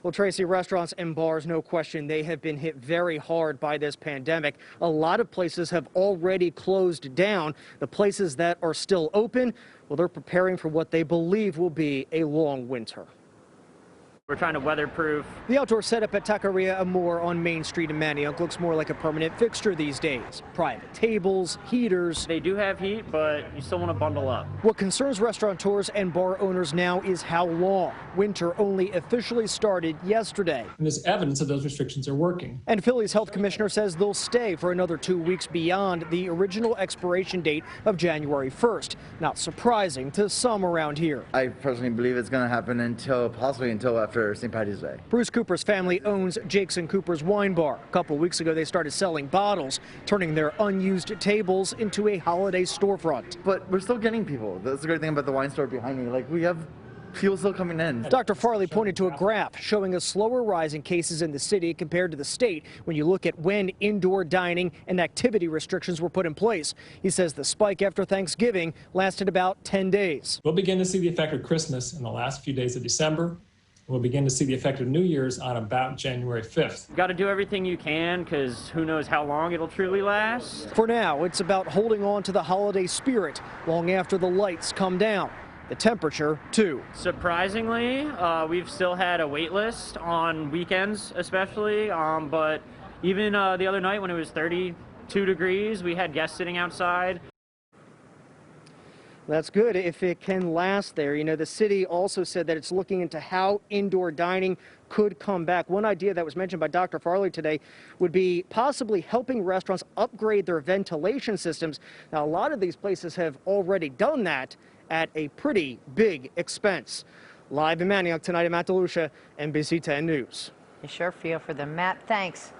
Well, Tracy, restaurants and bars, no question, they have been hit very hard by this pandemic. A lot of places have already closed down. The places that are still open, well, they're preparing for what they believe will be a long winter. We're trying to weatherproof. The outdoor setup at Taqueria Amor on Main Street in Manayunk looks more like a permanent fixture these days. Private tables, heaters. They do have heat, but you still want to bundle up. What concerns restaurateurs and bar owners now is how long. Winter only officially started yesterday. And there's evidence that those restrictions are working. And Philly's health commissioner says they'll stay for another 2 weeks beyond the original expiration date of January 1st. Not surprising to some around here. I personally believe it's going to happen possibly until after St. Patty's Day. Bruce Cooper's family owns Jake's and Cooper's Wine Bar. A couple weeks ago, they started selling bottles, turning their unused tables into a holiday storefront. But we're still getting people. That's the great thing about the wine store behind me. Like, we have people still coming in. Dr. Farley pointed to a graph showing a slower rise in cases in the city compared to the state when you look at when indoor dining and activity restrictions were put in place. He says the spike after Thanksgiving lasted about 10 days. We'll begin to see the effect of Christmas in the last few days of December. We'll begin to see the effect of New Year's on about January 5th. Got to do everything you can because who knows how long it'll truly last. For now, it's about holding on to the holiday spirit long after the lights come down. The temperature, too. Surprisingly, we've still had a wait list on weekends especially, but even the other night when it was 32 degrees, we had guests sitting outside. That's good if it can last there. You know, the city also said that it's looking into how indoor dining could come back. One idea that was mentioned by Dr. Farley today would be possibly helping restaurants upgrade their ventilation systems. Now, a lot of these places have already done that at a pretty big expense. Live in Manayunk tonight, I'm at DeLucia, NBC10 News. You sure feel for them, Matt. Thanks.